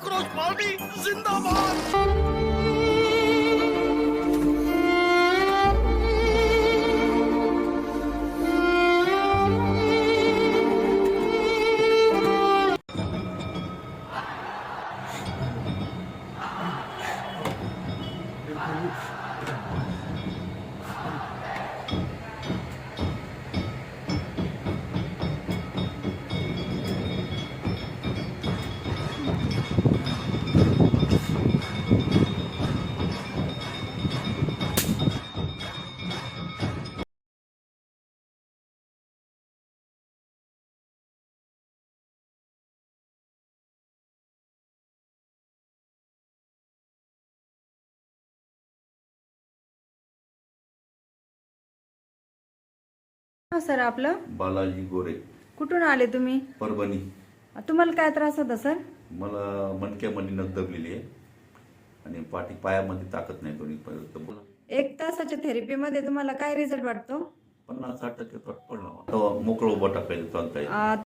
Cockroach party जिंदाबाद। Sir आपलं बालाजी गोरे, कुठून आले तुम्ही? परभणी. तुम्हाला काय त्रास होता सर? मला मणक्यामध्ये नस दबलेली आहे आणि पायामध्ये ताकद नाही दोन्ही पायात. बोला. 1 तासाच्या थेरपी मध्ये तुम्हाला काय रिझल्ट वाटतो? 50-60% फरक पडला. मोकळं उभं टाकायचं, चालता येतं.